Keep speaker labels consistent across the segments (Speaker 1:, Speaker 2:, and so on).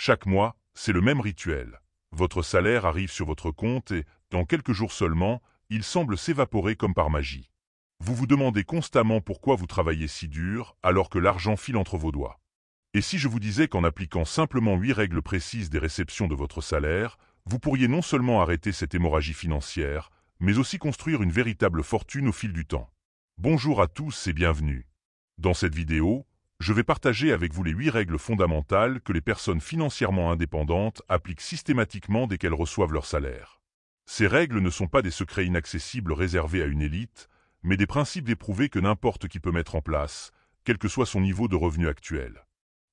Speaker 1: Chaque mois, c'est le même rituel. Votre salaire arrive sur votre compte et, dans quelques jours seulement, il semble s'évaporer comme par magie. Vous vous demandez constamment pourquoi vous travaillez si dur alors que l'argent file entre vos doigts. Et si je vous disais qu'en appliquant simplement 8 règles précises des réceptions de votre salaire, vous pourriez non seulement arrêter cette hémorragie financière, mais aussi construire une véritable fortune au fil du temps. Bonjour à tous et bienvenue. Dans cette vidéo, je vais partager avec vous les 8 règles fondamentales que les personnes financièrement indépendantes appliquent systématiquement dès qu'elles reçoivent leur salaire. Ces règles ne sont pas des secrets inaccessibles réservés à une élite, mais des principes éprouvés que n'importe qui peut mettre en place, quel que soit son niveau de revenu actuel.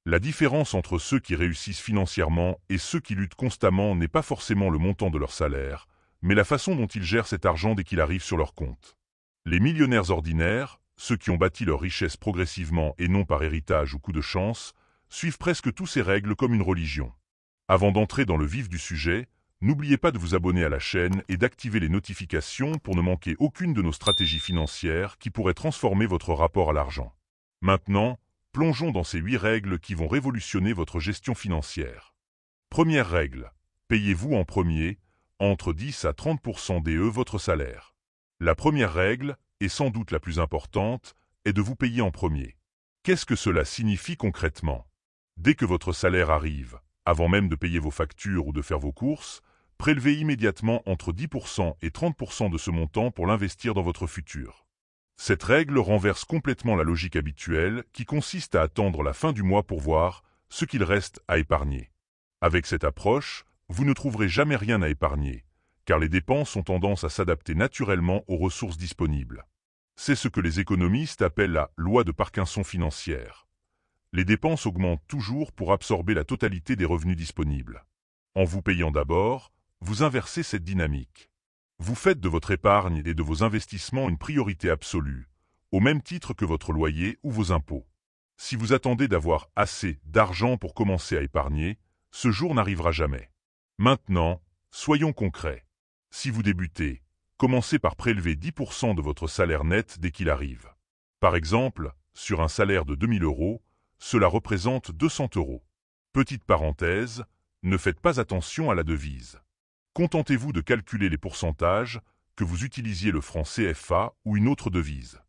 Speaker 1: La différence entre ceux qui réussissent financièrement et ceux qui luttent constamment n'est pas forcément le montant de leur salaire, mais la façon dont ils gèrent cet argent dès qu'il arrive sur leur compte. Les millionnaires ordinaires, ceux qui ont bâti leur richesse progressivement et non par héritage ou coup de chance, suivent presque tous ces règles comme une religion. Avant d'entrer dans le vif du sujet, n'oubliez pas de vous abonner à la chaîne et d'activer les notifications pour ne manquer aucune de nos stratégies financières qui pourraient transformer votre rapport à l'argent. Maintenant, plongeons dans ces 8 règles qui vont révolutionner votre gestion financière. Première règle, payez-vous en premier, entre 10 à 30% DE votre salaire. La première règle, et sans doute la plus importante, est de vous payer en premier. Qu'est-ce que cela signifie concrètement? Dès que votre salaire arrive, avant même de payer vos factures ou de faire vos courses, prélevez immédiatement entre 10% et 30% de ce montant pour l'investir dans votre futur. Cette règle renverse complètement la logique habituelle qui consiste à attendre la fin du mois pour voir ce qu'il reste à épargner. Avec cette approche, vous ne trouverez jamais rien à épargner, car les dépenses ont tendance à s'adapter naturellement aux ressources disponibles. C'est ce que les économistes appellent la loi de Parkinson financière. Les dépenses augmentent toujours pour absorber la totalité des revenus disponibles. En vous payant d'abord, vous inversez cette dynamique. Vous faites de votre épargne et de vos investissements une priorité absolue, au même titre que votre loyer ou vos impôts. Si vous attendez d'avoir assez d'argent pour commencer à épargner, ce jour n'arrivera jamais. Maintenant, soyons concrets. Si vous débutez, commencez par prélever 10% de votre salaire net dès qu'il arrive. Par exemple, sur un salaire de 2000 €, cela représente 200 €. Petite parenthèse, ne faites pas attention à la devise. Contentez-vous de calculer les pourcentages, que vous utilisiez le franc CFA ou une autre devise.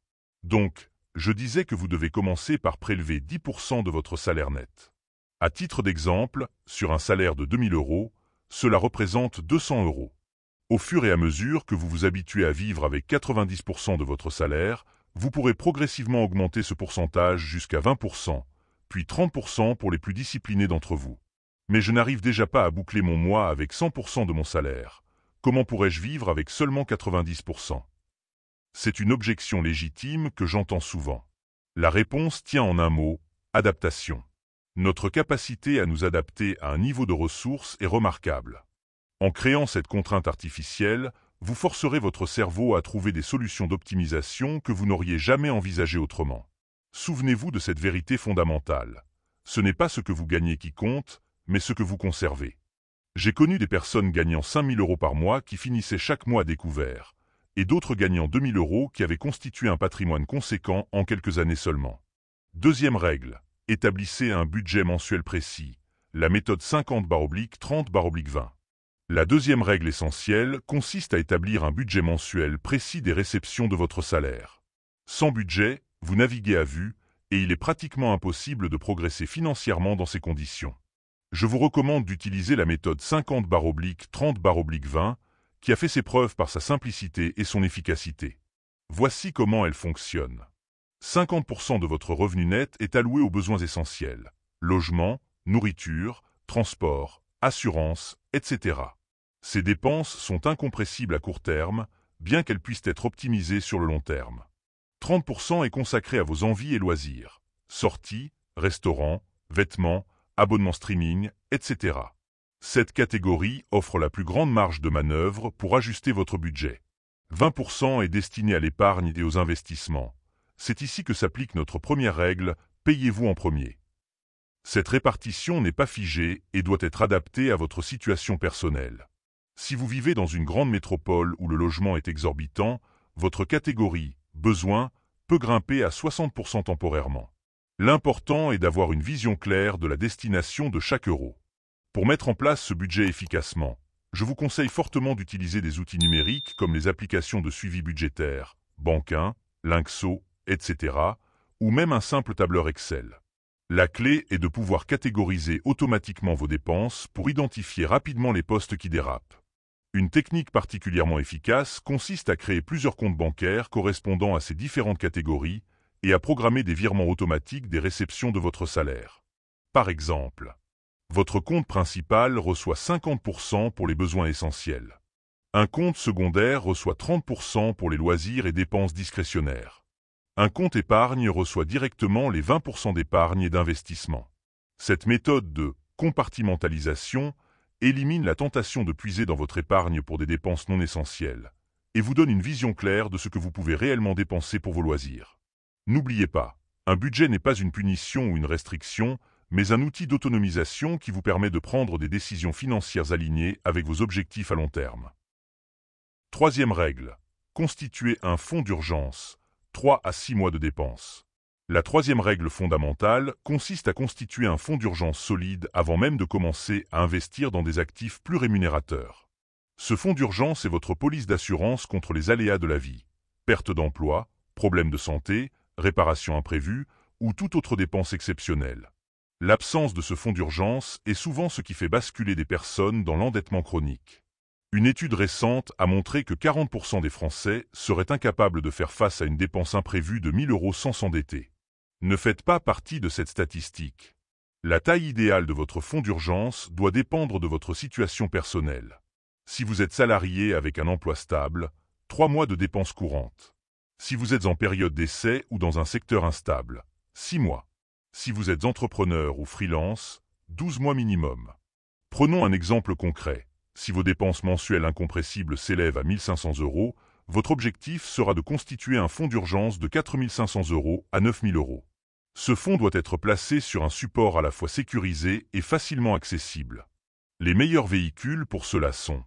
Speaker 1: Donc, je disais que vous devez commencer par prélever 10% de votre salaire net. À titre d'exemple, sur un salaire de 2000 €, cela représente 200 €. Au fur et à mesure que vous vous habituez à vivre avec 90% de votre salaire, vous pourrez progressivement augmenter ce pourcentage jusqu'à 20%, puis 30% pour les plus disciplinés d'entre vous. Mais je n'arrive déjà pas à boucler mon mois avec 100% de mon salaire. Comment pourrais-je vivre avec seulement 90%? C'est une objection légitime que j'entends souvent. La réponse tient en un mot, adaptation. Notre capacité à nous adapter à un niveau de ressources est remarquable. En créant cette contrainte artificielle, vous forcerez votre cerveau à trouver des solutions d'optimisation que vous n'auriez jamais envisagées autrement. Souvenez-vous de cette vérité fondamentale. Ce n'est pas ce que vous gagnez qui compte, mais ce que vous conservez. J'ai connu des personnes gagnant 5000 € par mois qui finissaient chaque mois à découvert, et d'autres gagnant 2000 € qui avaient constitué un patrimoine conséquent en quelques années seulement. Deuxième règle, établissez un budget mensuel précis, la méthode 50/30/20. La deuxième règle essentielle consiste à établir un budget mensuel précis des réceptions de votre salaire. Sans budget, vous naviguez à vue, et il est pratiquement impossible de progresser financièrement dans ces conditions. Je vous recommande d'utiliser la méthode 50/30/20 qui a fait ses preuves par sa simplicité et son efficacité. Voici comment elle fonctionne. 50% de votre revenu net est alloué aux besoins essentiels, logement, nourriture, transport, assurance, etc. Ces dépenses sont incompressibles à court terme, bien qu'elles puissent être optimisées sur le long terme. 30% est consacré à vos envies et loisirs, sorties, restaurants, vêtements, abonnements streaming, etc. Cette catégorie offre la plus grande marge de manœuvre pour ajuster votre budget. 20% est destiné à l'épargne et aux investissements. C'est ici que s'applique notre première règle, payez-vous en premier. Cette répartition n'est pas figée et doit être adaptée à votre situation personnelle. Si vous vivez dans une grande métropole où le logement est exorbitant, votre catégorie « besoin » peut grimper à 60% temporairement. L'important est d'avoir une vision claire de la destination de chaque euro. Pour mettre en place ce budget efficacement, je vous conseille fortement d'utiliser des outils numériques comme les applications de suivi budgétaire, Bankin, Linkso, etc., ou même un simple tableur Excel. La clé est de pouvoir catégoriser automatiquement vos dépenses pour identifier rapidement les postes qui dérapent. Une technique particulièrement efficace consiste à créer plusieurs comptes bancaires correspondant à ces différentes catégories et à programmer des virements automatiques des réceptions de votre salaire. Par exemple, votre compte principal reçoit 50% pour les besoins essentiels. Un compte secondaire reçoit 30% pour les loisirs et dépenses discrétionnaires. Un compte épargne reçoit directement les 20% d'épargne et d'investissement. Cette méthode de compartimentalisation élimine la tentation de puiser dans votre épargne pour des dépenses non essentielles et vous donne une vision claire de ce que vous pouvez réellement dépenser pour vos loisirs. N'oubliez pas, un budget n'est pas une punition ou une restriction, mais un outil d'autonomisation qui vous permet de prendre des décisions financières alignées avec vos objectifs à long terme. Troisième règle, constituer un fonds d'urgence. 3 à 6 mois de dépenses. La troisième règle fondamentale consiste à constituer un fonds d'urgence solide avant même de commencer à investir dans des actifs plus rémunérateurs. Ce fonds d'urgence est votre police d'assurance contre les aléas de la vie, perte d'emploi, problèmes de santé, réparation imprévue ou toute autre dépense exceptionnelle. L'absence de ce fonds d'urgence est souvent ce qui fait basculer des personnes dans l'endettement chronique. Une étude récente a montré que 40% des Français seraient incapables de faire face à une dépense imprévue de 1 000 € sans s'endetter. Ne faites pas partie de cette statistique. La taille idéale de votre fonds d'urgence doit dépendre de votre situation personnelle. Si vous êtes salarié avec un emploi stable, 3 mois de dépenses courantes. Si vous êtes en période d'essai ou dans un secteur instable, 6 mois. Si vous êtes entrepreneur ou freelance, 12 mois minimum. Prenons un exemple concret. Si vos dépenses mensuelles incompressibles s'élèvent à 1 500 €, votre objectif sera de constituer un fonds d'urgence de 4 500 € à 9 000 €. Ce fonds doit être placé sur un support à la fois sécurisé et facilement accessible. Les meilleurs véhicules pour cela sont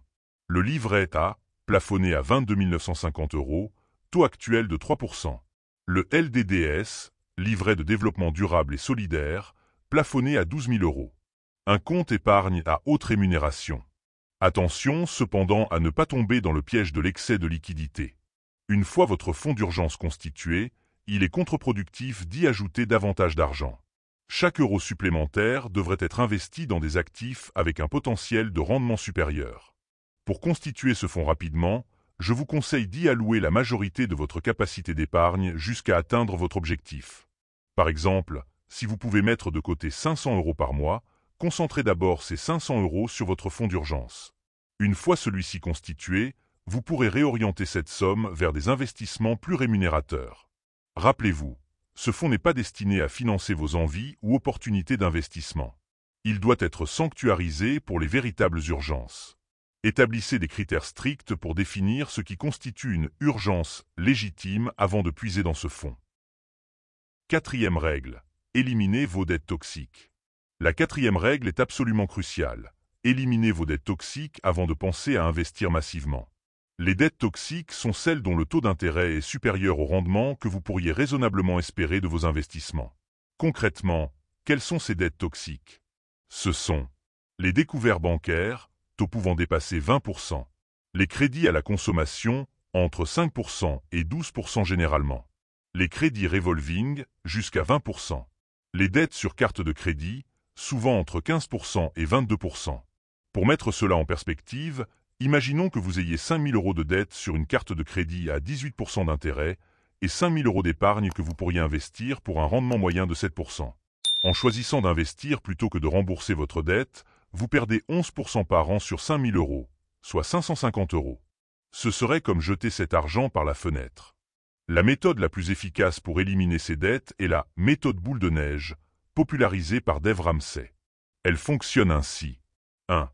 Speaker 1: le livret A, plafonné à 22 950 €, taux actuel de 3%. Le LDDS, livret de développement durable et solidaire, plafonné à 12 000 €. Un compte épargne à haute rémunération. Attention cependant à ne pas tomber dans le piège de l'excès de liquidité. Une fois votre fonds d'urgence constitué, il est contre-productif d'y ajouter davantage d'argent. Chaque euro supplémentaire devrait être investi dans des actifs avec un potentiel de rendement supérieur. Pour constituer ce fonds rapidement, je vous conseille d'y allouer la majorité de votre capacité d'épargne jusqu'à atteindre votre objectif. Par exemple, si vous pouvez mettre de côté 500 € par mois, concentrez d'abord ces 500 € sur votre fonds d'urgence. Une fois celui-ci constitué, vous pourrez réorienter cette somme vers des investissements plus rémunérateurs. Rappelez-vous, ce fonds n'est pas destiné à financer vos envies ou opportunités d'investissement. Il doit être sanctuarisé pour les véritables urgences. Établissez des critères stricts pour définir ce qui constitue une urgence légitime avant de puiser dans ce fonds. Quatrième règle, éliminez vos dettes toxiques. La quatrième règle est absolument cruciale. Éliminez vos dettes toxiques avant de penser à investir massivement. Les dettes toxiques sont celles dont le taux d'intérêt est supérieur au rendement que vous pourriez raisonnablement espérer de vos investissements. Concrètement, quelles sont ces dettes toxiques? Ce sont les découverts bancaires, taux pouvant dépasser 20%, les crédits à la consommation, entre 5% et 12% généralement, les crédits revolving, jusqu'à 20%, les dettes sur carte de crédit, souvent entre 15% et 22%. Pour mettre cela en perspective, imaginons que vous ayez 5 000 € de dette sur une carte de crédit à 18% d'intérêt et 5 000 € d'épargne que vous pourriez investir pour un rendement moyen de 7%. En choisissant d'investir plutôt que de rembourser votre dette, vous perdez 11% par an sur 5 000 €, soit 550 €. Ce serait comme jeter cet argent par la fenêtre. La méthode la plus efficace pour éliminer ces dettes est la méthode boule de neige, popularisée par Dave Ramsey. Elle fonctionne ainsi. 1.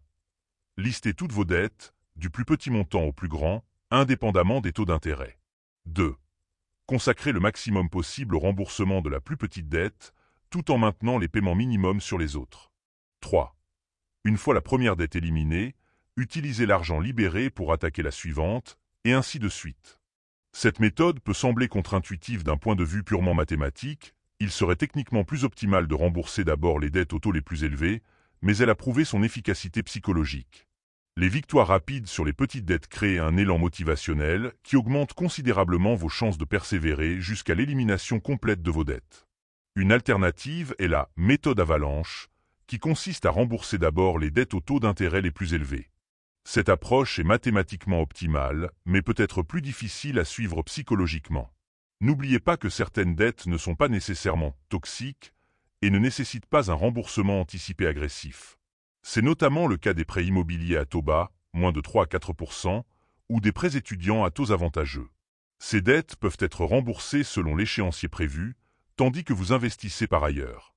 Speaker 1: Listez toutes vos dettes, du plus petit montant au plus grand, indépendamment des taux d'intérêt. 2. Consacrez le maximum possible au remboursement de la plus petite dette, tout en maintenant les paiements minimums sur les autres. 3. Une fois la première dette éliminée, utilisez l'argent libéré pour attaquer la suivante, et ainsi de suite. Cette méthode peut sembler contre-intuitive d'un point de vue purement mathématique. Il serait techniquement plus optimal de rembourser d'abord les dettes aux taux les plus élevés, mais elle a prouvé son efficacité psychologique. Les victoires rapides sur les petites dettes créent un élan motivationnel qui augmente considérablement vos chances de persévérer jusqu'à l'élimination complète de vos dettes. Une alternative est la méthode avalanche, qui consiste à rembourser d'abord les dettes aux taux d'intérêt les plus élevés. Cette approche est mathématiquement optimale, mais peut être plus difficile à suivre psychologiquement. N'oubliez pas que certaines dettes ne sont pas nécessairement toxiques et ne nécessitent pas un remboursement anticipé agressif. C'est notamment le cas des prêts immobiliers à taux bas, moins de 3 à 4%, ou des prêts étudiants à taux avantageux. Ces dettes peuvent être remboursées selon l'échéancier prévu, tandis que vous investissez par ailleurs.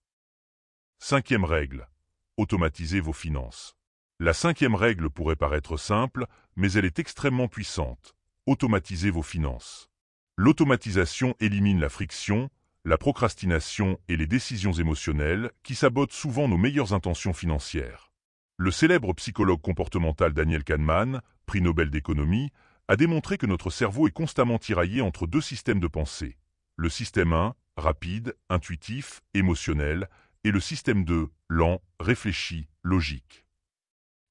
Speaker 1: Cinquième règle. Automatisez vos finances. La cinquième règle pourrait paraître simple, mais elle est extrêmement puissante. Automatisez vos finances. L'automatisation élimine la friction, la procrastination et les décisions émotionnelles qui sabotent souvent nos meilleures intentions financières. Le célèbre psychologue comportemental Daniel Kahneman, prix Nobel d'économie, a démontré que notre cerveau est constamment tiraillé entre deux systèmes de pensée. Le système 1, rapide, intuitif, émotionnel, et le système 2, lent, réfléchi, logique.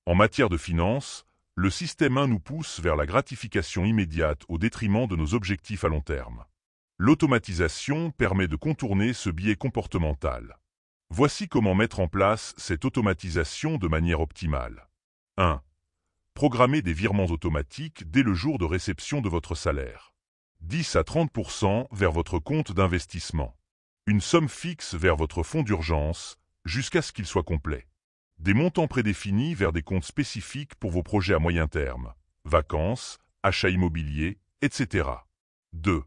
Speaker 1: En matière de finances, le système 1 nous pousse vers la gratification immédiate au détriment de nos objectifs à long terme. L'automatisation permet de contourner ce biais comportemental. Voici comment mettre en place cette automatisation de manière optimale. 1. Programmez des virements automatiques dès le jour de réception de votre salaire. 10 à 30% vers votre compte d'investissement. Une somme fixe vers votre fonds d'urgence, jusqu'à ce qu'il soit complet. Des montants prédéfinis vers des comptes spécifiques pour vos projets à moyen terme, vacances, achats immobiliers, etc. 2.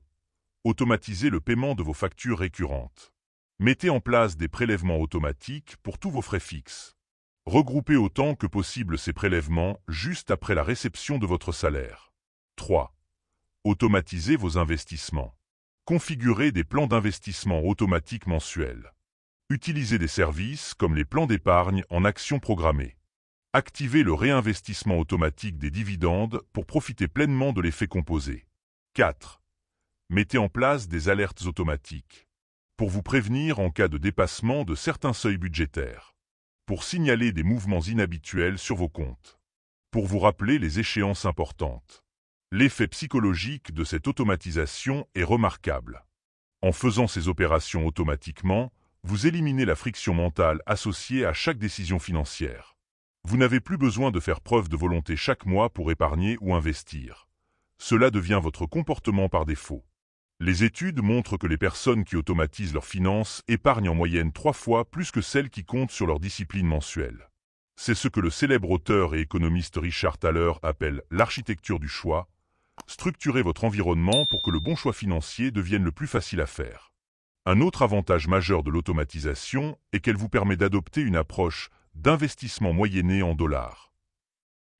Speaker 1: Automatisez le paiement de vos factures récurrentes. Mettez en place des prélèvements automatiques pour tous vos frais fixes. Regroupez autant que possible ces prélèvements juste après la réception de votre salaire. 3. Automatisez vos investissements. Configurez des plans d'investissement automatiques mensuels. Utilisez des services comme les plans d'épargne en actions programmées. Activez le réinvestissement automatique des dividendes pour profiter pleinement de l'effet composé. 4. Mettez en place des alertes automatiques. Pour vous prévenir en cas de dépassement de certains seuils budgétaires. Pour signaler des mouvements inhabituels sur vos comptes. Pour vous rappeler les échéances importantes. L'effet psychologique de cette automatisation est remarquable. En faisant ces opérations automatiquement, vous éliminez la friction mentale associée à chaque décision financière. Vous n'avez plus besoin de faire preuve de volonté chaque mois pour épargner ou investir. Cela devient votre comportement par défaut. Les études montrent que les personnes qui automatisent leurs finances épargnent en moyenne 3 fois plus que celles qui comptent sur leur discipline mensuelle. C'est ce que le célèbre auteur et économiste Richard Thaler appelle l'architecture du choix. Structurez votre environnement pour que le bon choix financier devienne le plus facile à faire. Un autre avantage majeur de l'automatisation est qu'elle vous permet d'adopter une approche d'investissement moyenné en dollars.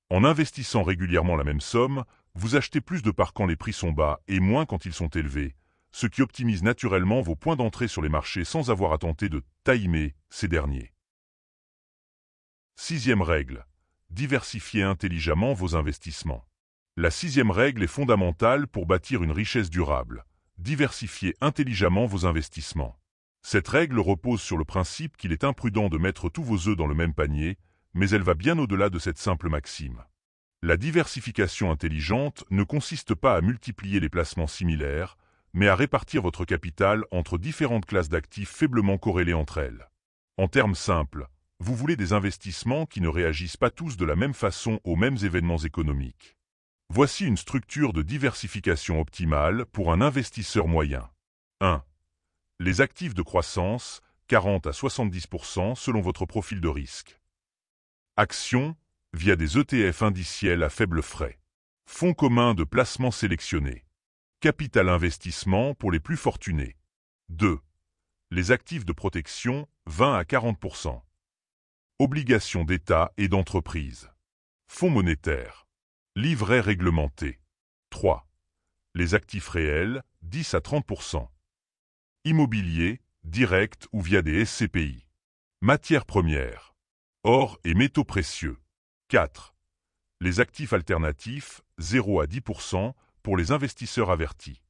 Speaker 1: En investissant régulièrement la même somme, vous achetez plus de parts quand les prix sont bas et moins quand ils sont élevés, ce qui optimise naturellement vos points d'entrée sur les marchés sans avoir à tenter de timer ces derniers. Sixième règle. Diversifiez intelligemment vos investissements. La sixième règle est fondamentale pour bâtir une richesse durable. Diversifiez intelligemment vos investissements. Cette règle repose sur le principe qu'il est imprudent de mettre tous vos œufs dans le même panier, mais elle va bien au-delà de cette simple maxime. La diversification intelligente ne consiste pas à multiplier les placements similaires, mais à répartir votre capital entre différentes classes d'actifs faiblement corrélées entre elles. En termes simples, vous voulez des investissements qui ne réagissent pas tous de la même façon aux mêmes événements économiques. Voici une structure de diversification optimale pour un investisseur moyen. 1. Les actifs de croissance, 40 à 70% selon votre profil de risque. Actions, via des ETF indiciels à faible frais. Fonds communs de placement sélectionnés. Capital investissement pour les plus fortunés. 2. Les actifs de protection, 20 à 40%. Obligations d'État et d'entreprise. Fonds monétaires. Livret réglementé. 3. Les actifs réels, 10 à 30%. Immobilier, direct ou via des SCPI. Matières premières. Or et métaux précieux. 4. Les actifs alternatifs, 0 à 10% pour les investisseurs avertis.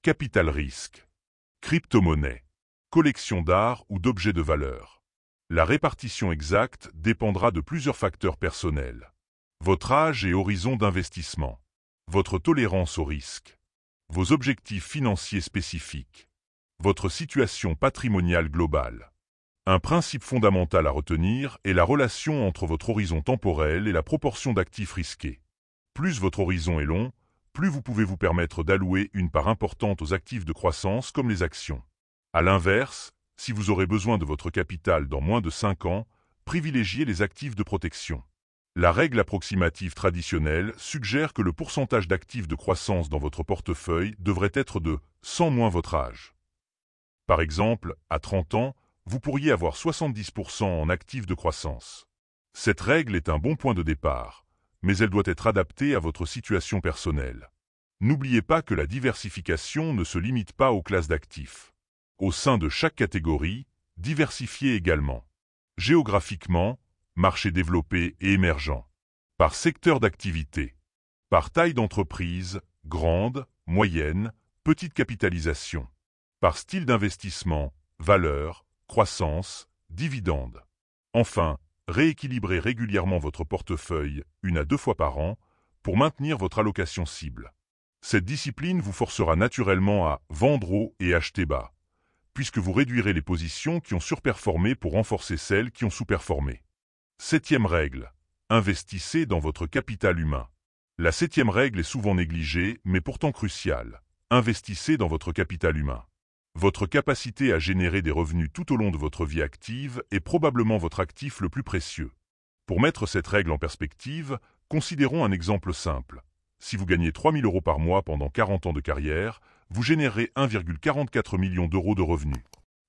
Speaker 1: Capital risque. Crypto-monnaie. Collection d'art ou d'objets de valeur. La répartition exacte dépendra de plusieurs facteurs personnels. Votre âge et horizon d'investissement. Votre tolérance au risque. Vos objectifs financiers spécifiques. Votre situation patrimoniale globale. Un principe fondamental à retenir est la relation entre votre horizon temporel et la proportion d'actifs risqués. Plus votre horizon est long, plus vous pouvez vous permettre d'allouer une part importante aux actifs de croissance comme les actions. À l'inverse, si vous aurez besoin de votre capital dans moins de 5 ans, privilégiez les actifs de protection. La règle approximative traditionnelle suggère que le pourcentage d'actifs de croissance dans votre portefeuille devrait être de 100 moins votre âge. Par exemple, à 30 ans, vous pourriez avoir 70% en actifs de croissance. Cette règle est un bon point de départ, mais elle doit être adaptée à votre situation personnelle. N'oubliez pas que la diversification ne se limite pas aux classes d'actifs. Au sein de chaque catégorie, diversifiez également. Géographiquement, marché développé et émergent. Par secteur d'activité. Par taille d'entreprise, grande, moyenne, petite capitalisation. Par style d'investissement, valeur, croissance, dividende. Enfin, rééquilibrez régulièrement votre portefeuille 1 à 2 fois par an pour maintenir votre allocation cible. Cette discipline vous forcera naturellement à vendre haut et acheter bas, puisque vous réduirez les positions qui ont surperformé pour renforcer celles qui ont sous-performé. 7e règle. Investissez dans votre capital humain. La 7e règle est souvent négligée, mais pourtant cruciale. Investissez dans votre capital humain. Votre capacité à générer des revenus tout au long de votre vie active est probablement votre actif le plus précieux. Pour mettre cette règle en perspective, considérons un exemple simple. Si vous gagnez 3 000 € par mois pendant 40 ans de carrière, vous générez 1,44 million d'euros de revenus.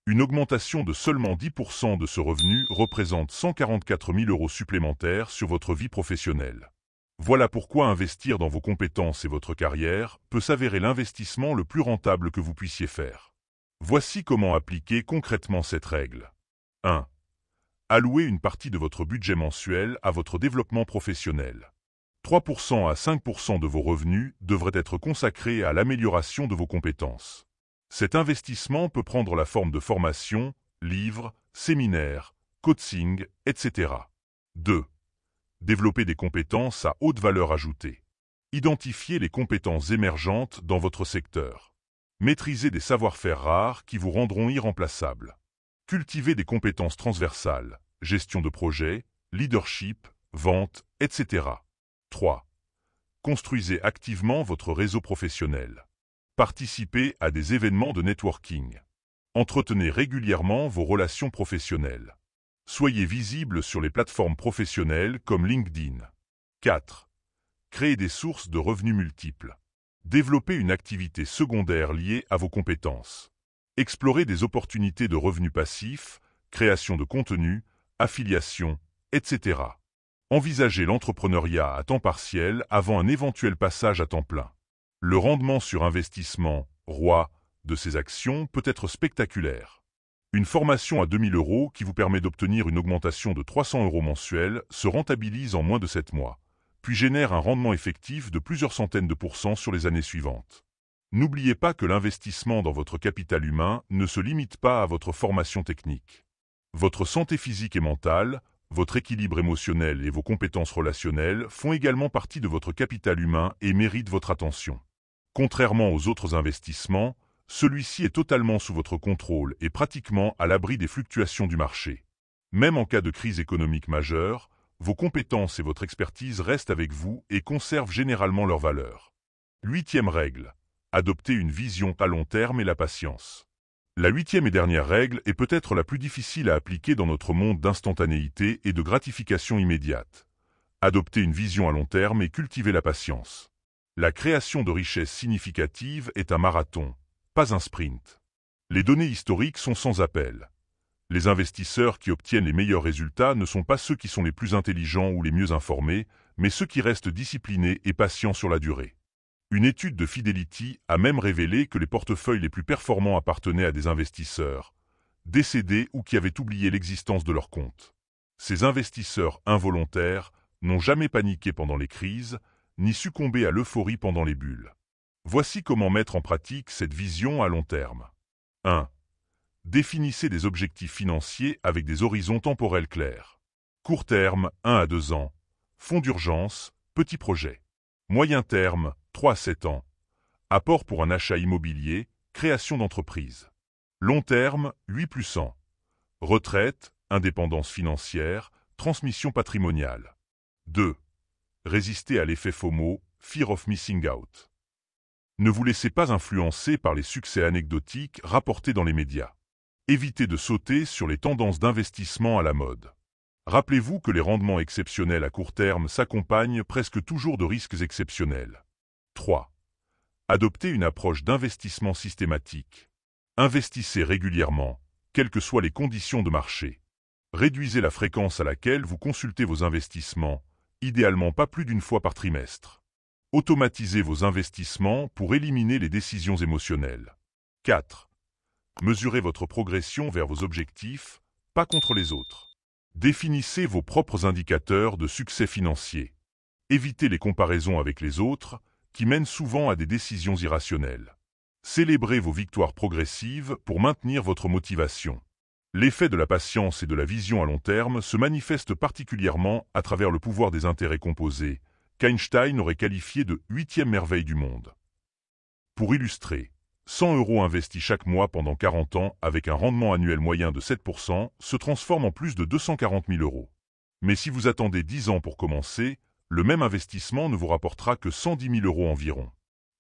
Speaker 1: Une augmentation de seulement 10% de ce revenu représente 144 000 € supplémentaires sur votre vie professionnelle. Voilà pourquoi investir dans vos compétences et votre carrière peut s'avérer l'investissement le plus rentable que vous puissiez faire. Voici comment appliquer concrètement cette règle. 1. Allouez une partie de votre budget mensuel à votre développement professionnel. 3% à 5% de vos revenus devraient être consacrés à l'amélioration de vos compétences. Cet investissement peut prendre la forme de formation, livres, séminaires, coaching, etc. 2. Développez des compétences à haute valeur ajoutée. Identifiez les compétences émergentes dans votre secteur. Maîtrisez des savoir-faire rares qui vous rendront irremplaçables. Cultivez des compétences transversales, gestion de projet, leadership, vente, etc. 3. Construisez activement votre réseau professionnel. Participez à des événements de networking. Entretenez régulièrement vos relations professionnelles. Soyez visible sur les plateformes professionnelles comme LinkedIn. 4. Créez des sources de revenus multiples. Développez une activité secondaire liée à vos compétences. Explorez des opportunités de revenus passifs, création de contenu, affiliation, etc. Envisagez l'entrepreneuriat à temps partiel avant un éventuel passage à temps plein. Le rendement sur investissement, ROI, de ces actions peut être spectaculaire. Une formation à 2 000 € qui vous permet d'obtenir une augmentation de 300 € mensuels se rentabilise en moins de 7 mois, puis génère un rendement effectif de plusieurs centaines de pourcents sur les années suivantes. N'oubliez pas que l'investissement dans votre capital humain ne se limite pas à votre formation technique. Votre santé physique et mentale, votre équilibre émotionnel et vos compétences relationnelles font également partie de votre capital humain et méritent votre attention. Contrairement aux autres investissements, celui-ci est totalement sous votre contrôle et pratiquement à l'abri des fluctuations du marché. Même en cas de crise économique majeure, vos compétences et votre expertise restent avec vous et conservent généralement leur valeur. 8e règle. Adoptez une vision à long terme et la patience. La 8e et dernière règle est peut-être la plus difficile à appliquer dans notre monde d'instantanéité et de gratification immédiate. Adoptez une vision à long terme et cultivez la patience. La création de richesses significatives est un marathon, pas un sprint. Les données historiques sont sans appel. Les investisseurs qui obtiennent les meilleurs résultats ne sont pas ceux qui sont les plus intelligents ou les mieux informés, mais ceux qui restent disciplinés et patients sur la durée. Une étude de Fidelity a même révélé que les portefeuilles les plus performants appartenaient à des investisseurs décédés ou qui avaient oublié l'existence de leur compte. Ces investisseurs involontaires n'ont jamais paniqué pendant les crises, ni succombé à l'euphorie pendant les bulles. Voici comment mettre en pratique cette vision à long terme. 1. Définissez des objectifs financiers avec des horizons temporels clairs. Court terme, 1 à 2 ans. Fonds d'urgence, petit projet. Moyen terme, 3 à 7 ans. Apport pour un achat immobilier, création d'entreprise. Long terme, 8+100. Retraite, indépendance financière, transmission patrimoniale. 2. Résister à l'effet FOMO, Fear of Missing Out. Ne vous laissez pas influencer par les succès anecdotiques rapportés dans les médias. Évitez de sauter sur les tendances d'investissement à la mode. Rappelez-vous que les rendements exceptionnels à court terme s'accompagnent presque toujours de risques exceptionnels. 3. Adoptez une approche d'investissement systématique. Investissez régulièrement, quelles que soient les conditions de marché. Réduisez la fréquence à laquelle vous consultez vos investissements, idéalement pas plus d'une fois par trimestre. Automatisez vos investissements pour éliminer les décisions émotionnelles. 4. Mesurez votre progression vers vos objectifs, pas contre les autres. Définissez vos propres indicateurs de succès financier. Évitez les comparaisons avec les autres, qui mènent souvent à des décisions irrationnelles. Célébrez vos victoires progressives pour maintenir votre motivation. L'effet de la patience et de la vision à long terme se manifeste particulièrement à travers le pouvoir des intérêts composés, qu'Einstein aurait qualifié de 8e merveille du monde. Pour illustrer, 100 € investis chaque mois pendant 40 ans avec un rendement annuel moyen de 7% se transforme en plus de 240 000 €. Mais si vous attendez 10 ans pour commencer, le même investissement ne vous rapportera que 110 000 € environ.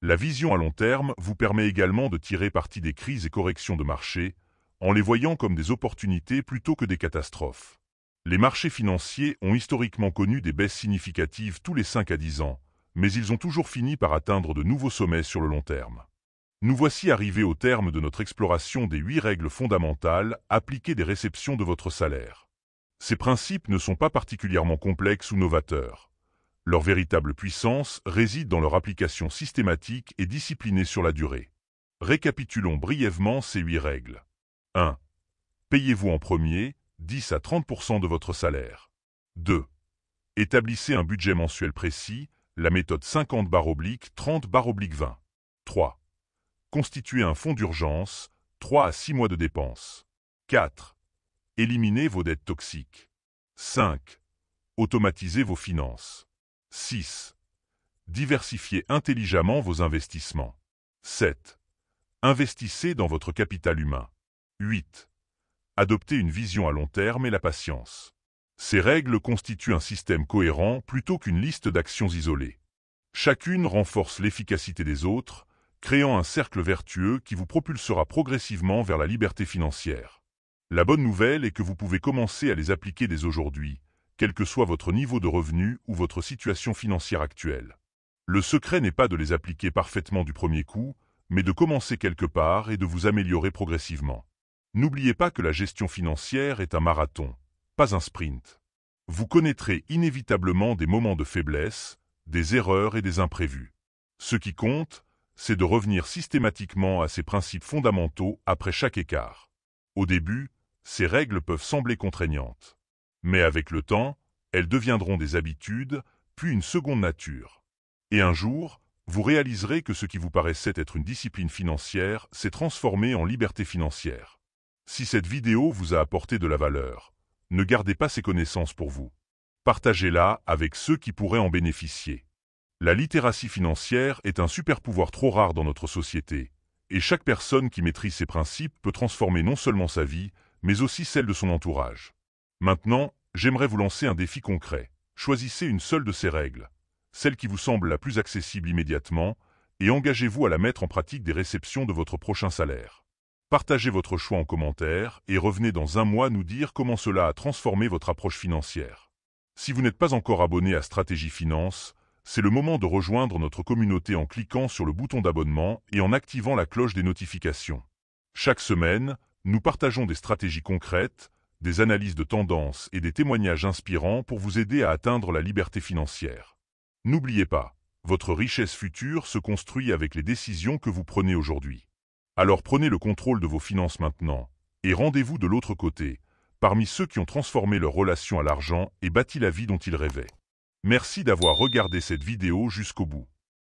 Speaker 1: La vision à long terme vous permet également de tirer parti des crises et corrections de marché, en les voyant comme des opportunités plutôt que des catastrophes. Les marchés financiers ont historiquement connu des baisses significatives tous les 5 à 10 ans, mais ils ont toujours fini par atteindre de nouveaux sommets sur le long terme. Nous voici arrivés au terme de notre exploration des 8 règles fondamentales appliquées des réceptions de votre salaire. Ces principes ne sont pas particulièrement complexes ou novateurs. Leur véritable puissance réside dans leur application systématique et disciplinée sur la durée. Récapitulons brièvement ces 8 règles. 1. Payez-vous en premier, 10 à 30% de votre salaire. 2. Établissez un budget mensuel précis, la méthode 50/30/20. 3. Constituez un fonds d'urgence, 3 à 6 mois de dépenses. 4. Éliminez vos dettes toxiques. 5. Automatisez vos finances. 6. Diversifiez intelligemment vos investissements. 7. Investissez dans votre capital humain. 8. Adoptez une vision à long terme et la patience. Ces règles constituent un système cohérent plutôt qu'une liste d'actions isolées. Chacune renforce l'efficacité des autres, créant un cercle vertueux qui vous propulsera progressivement vers la liberté financière. La bonne nouvelle est que vous pouvez commencer à les appliquer dès aujourd'hui, quel que soit votre niveau de revenu ou votre situation financière actuelle. Le secret n'est pas de les appliquer parfaitement du premier coup, mais de commencer quelque part et de vous améliorer progressivement. N'oubliez pas que la gestion financière est un marathon, pas un sprint. Vous connaîtrez inévitablement des moments de faiblesse, des erreurs et des imprévus. Ce qui compte, c'est de revenir systématiquement à ces principes fondamentaux après chaque écart. Au début, ces règles peuvent sembler contraignantes. Mais avec le temps, elles deviendront des habitudes, puis une seconde nature. Et un jour, vous réaliserez que ce qui vous paraissait être une discipline financière s'est transformé en liberté financière. Si cette vidéo vous a apporté de la valeur, ne gardez pas ces connaissances pour vous. Partagez-la avec ceux qui pourraient en bénéficier. La littératie financière est un super pouvoir trop rare dans notre société, et chaque personne qui maîtrise ces principes peut transformer non seulement sa vie, mais aussi celle de son entourage. Maintenant, j'aimerais vous lancer un défi concret. Choisissez une seule de ces règles, celle qui vous semble la plus accessible immédiatement, et engagez-vous à la mettre en pratique des réceptions de votre prochain salaire. Partagez votre choix en commentaire et revenez dans un mois nous dire comment cela a transformé votre approche financière. Si vous n'êtes pas encore abonné à Stratégie Finance, c'est le moment de rejoindre notre communauté en cliquant sur le bouton d'abonnement et en activant la cloche des notifications. Chaque semaine, nous partageons des stratégies concrètes, des analyses de tendances et des témoignages inspirants pour vous aider à atteindre la liberté financière. N'oubliez pas, votre richesse future se construit avec les décisions que vous prenez aujourd'hui. Alors prenez le contrôle de vos finances maintenant, et rendez-vous de l'autre côté, parmi ceux qui ont transformé leur relation à l'argent et bâti la vie dont ils rêvaient. Merci d'avoir regardé cette vidéo jusqu'au bout.